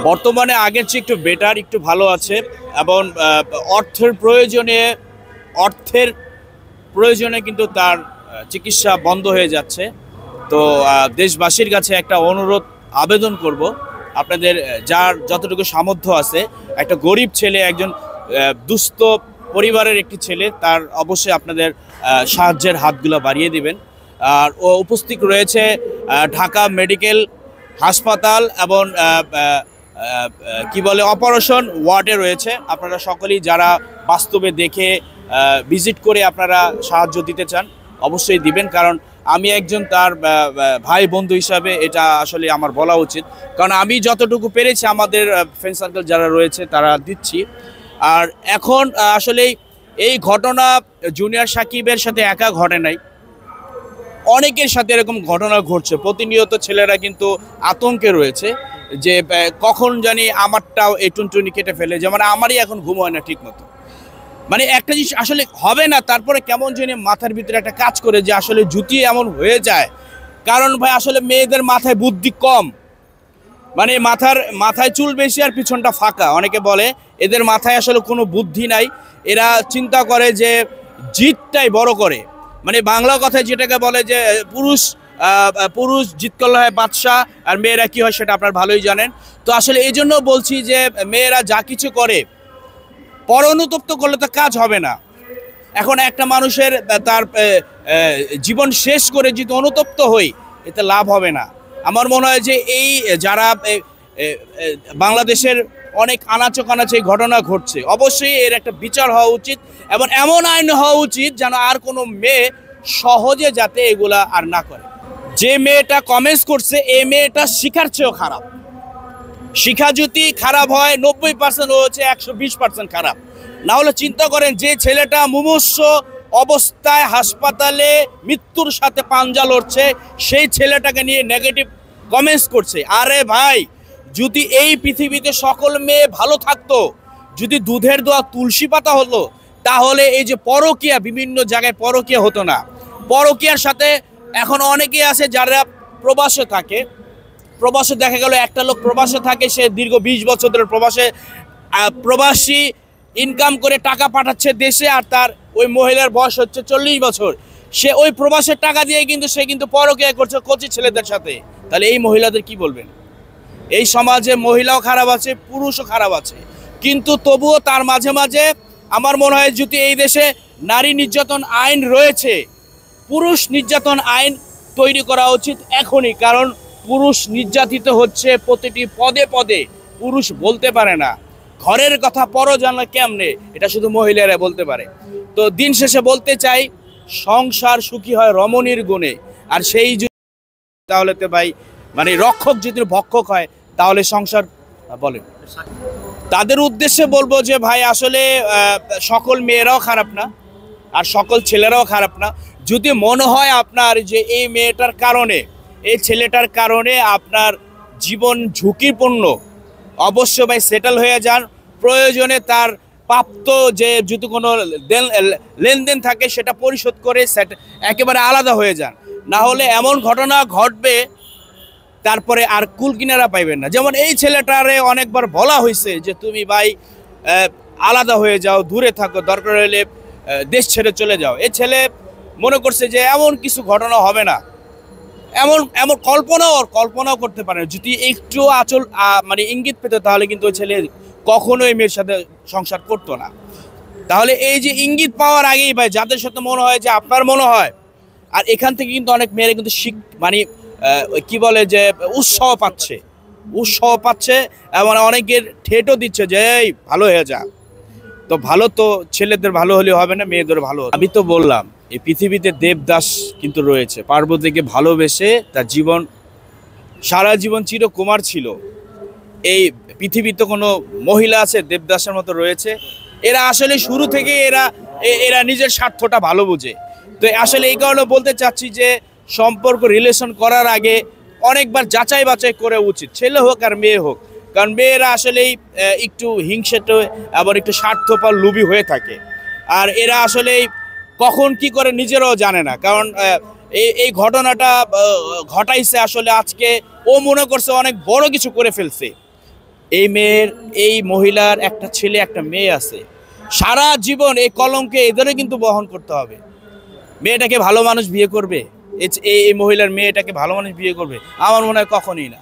বর্তমানে আগের চেয়ে একটু বেটার, একটু ভালো আছে এবং অর্থের প্রয়োজনে কিন্তু তার চিকিৎসা বন্ধ হয়ে যাচ্ছে। তো দেশবাসীর কাছে একটা অনুরোধ আবেদন করব, আপনাদের যার যতটুকু সামর্থ্য আছে, একটা গরিব ছেলে, একজন দুস্থ পরিবারের একটি ছেলে, তার অবশ্যই আপনাদের সাহায্যের হাতগুলো বাড়িয়ে দিবেন। আর উপস্থিত রয়েছে ঢাকা মেডিকেল হাসপাতাল এবং কি বলে অপারেশন ওয়ার্ডে রয়েছে। আপনারা সকলেই যারা বাস্তবে দেখে ভিজিট করে আপনারা সাহায্য দিতে চান অবশ্যই দিবেন, কারণ আমি একজন তার ভাই বন্ধু হিসাবে এটা আসলে আমার বলা উচিত, কারণ আমি যতটুকু পেরেছি আমাদের ফ্রেন্ড সার্কেল যারা রয়েছে তারা দিচ্ছি। আর এখন আসলে এই ঘটনা জুনিয়র সাকিবের সাথে একা ঘটে নাই, অনেকের সাথে এরকম ঘটনা ঘটছে। প্রতিনিয়ত ছেলেরা কিন্তু আতঙ্কে রয়েছে যে কখন জানি আমারটাও এই টুনটুনি কেটে ফেলে, যেমন আমারই এখন ঘুম হয় না ঠিক মতো। মানে একটা জিনিস আসলে হবে না, তারপরে কেমন জানি মাথার ভিতরে একটা কাজ করে যে আসলে জুতি এমন হয়ে যায়। কারণ ভাই আসলে মেয়েদের মাথায় বুদ্ধি কম, মানে মাথায় চুল বেশি আর পিছনটা ফাঁকা। অনেকে বলে এদের মাথায় আসলে কোনো বুদ্ধি নাই, এরা চিন্তা করে যে জিতটাই বড় করে। মানে বাংলা কথায় যেটাকে বলে যে পুরুষ জিত করলে হয় বাদশা, আর মেয়েরা কি হয় সেটা আপনারা ভালোই জানেন। তো আসলে এই জন্য বলছি যে মেয়েরা যা কিছু করে পর অনুতপ্ত করলে তো কাজ হবে না। এখন একটা মানুষের তার জীবন শেষ করে যদি অনুতপ্ত হই, এতে লাভ হবে না। আমার মনে হয় যে এই যারা বাংলাদেশের অনেক আনাচে কানাচে ঘটনা ঘটছে, অবশ্যই এর একটা বিচার হওয়া উচিত এবং এমন আইন হওয়া উচিত যেন আর কোনো মেয়ে সহজে যাতে এগুলা আর না করে। যে মেয়েটা কমেন্টস করছে এই মেয়েটা শিখার চেয়েও খারাপ। শিখা যদি খারাপ হয় 90% হচ্ছে 120% খারাপ। না হলে চিন্তা করেন যে ছেলেটা মুমূর্ষ অবস্থায় হাসপাতালে মৃত্যুর সাথে পাঞ্জা লড়ছে, সেই ছেলেটাকে নিয়ে নেগেটিভ কমেন্টস করছে। আরে ভাই, যদি এই পৃথিবীতে সকল মেয়ে ভালো থাকতো, যদি দুধের দোয়া তুলসী পাতা হতো, তাহলে এই যে পরকীয়া, বিভিন্ন জায়গায় পরকীয়া হতো না। পরকীয়ার সাথে এখন অনেকেই আছে যারা প্রবাসে থাকে। প্রবাসে দেখা গেল একটা লোক প্রবাসে থাকে, সে দীর্ঘ 20 বছর ধরে প্রবাসী ইনকাম করে টাকা পাঠাচ্ছে দেশে, আর তার ওই মহিলার বয়স হচ্ছে 40 বছর। সে ওই প্রবাসের টাকা দিয়ে কিন্তু সে কিন্তু পরকীয়া করছে কচি ছেলেদের সাথে। তাহলে এই মহিলাদের কি বলবেন? এই সমাজে মহিলাও খারাপ আছে, পুরুষও খারাপ আছে, কিন্তু তবুও তার মাঝে মাঝে আমার মনে হয় যদি এই দেশে নারী নির্যাতন আইন রয়েছে, পুরুষ নির্যাতন আইন তৈরি করা উচিত এখনই। কারণ পুরুষ নির্যাতিত হচ্ছে প্রতিটি পদে পদে, পুরুষ বলতে পারে না। ঘরের কথা পর জানলে কেমনে, এটা শুধু মহিলারা বলতে পারে। তো দিন শেষে বলতে চাই, সংসার সুখী হয় রমণীর গুণে। আর সেই তাহলে তো ভাই মানে রক্ষক যদি ভক্ষক হয় তাহলে সংসার বলেন। তাদের উদ্দেশ্যে বলবো যে ভাই আসলে সকল মেয়েরাও খারাপ না আর সকল ছেলেরাও খারাপ না। যদি মনে হয় আপনার যে এই মেয়েটার কারণে, এই ছেলেটার কারণে আপনার জীবন ঝুঁকিপূর্ণ, অবশ্যই ভাই সেটেল হয়ে যান। প্রয়োজনে তার প্রাপ্ত যে যদি কোনো লেনদেন থাকে সেটা পরিশোধ করে একেবারে আলাদা হয়ে যান। না হলে এমন ঘটনা ঘটবে তারপরে আর কুল কিনারা পাইবেন না। যেমন এই ছেলেটারে অনেকবার বলা হয়েছে যে তুমি ভাই আলাদা হয়ে যাও, দূরে থাকো, দরকার হলে দেশ ছেড়ে চলে যাও। এই ছেলে মনে করছে যে এমন কিছু ঘটনা হবে না, এমন কল্পনাও করতে পারে না। যদি একটু মানে ইঙ্গিত পেত তাহলে কিন্তু ওই ছেলে কখনোই মেয়ের সাথে সংসার করতো না। তাহলে এই যে ইঙ্গিত পাওয়ার আগেই ভাই যাদের সাথে মনে হয় যে আপনার মনে হয়, আর এখান থেকে কিন্তু অনেক মেয়েরা কিন্তু মানে কি বলে যে উৎসাহ পাচ্ছে এবং অনেকের ঠেটও দিচ্ছে যে এই ভালো হয়ে যা। তো ভালো তো ছেলেদের ভালো হলে হবে না, মেয়েদের ভালো। আমি তো বললাম এই পৃথিবীতে দেবদাস কিন্তু রয়েছে, পার্বতীকে ভালোবেসে তার সারা জীবন চিরকুমার ছিল। এই পৃথিবীতে কোনো মহিলা আছে দেবদাসের মতো রয়েছে? এরা আসলে শুরু থেকে এরা নিজের স্বার্থটা ভালো বোঝে। তো আসলে এই কারণে বলতে চাচ্ছি যে সম্পর্ক রিলেশন করার আগে অনেকবার যাচাই বাছাই করে উচিত, ছেলে হোক আর মেয়ে হোক। কারণ মেয়েরা আসলেই একটু হিংসেটে আবার একটু স্বার্থপর লোভী হয়ে থাকে, আর এরা আসলেই কখন কি করে নিজেরাও জানে না। কারণ এই ঘটনাটা ঘটাইছে আসলে আজকে ও মনে করছে অনেক বড় কিছু করে ফেলছে, এই মেয়ের, এই মহিলার একটা ছেলে একটা মেয়ে আছে, সারা জীবন এই কলঙ্কে এদেরও কিন্তু বহন করতে হবে। মেয়েটাকে ভালো মানুষ বিয়ে করবে? এই মহিলার মেয়েটাকে ভালো মানুষ বিয়ে করবে? আমার মনে হয় কখনোই না।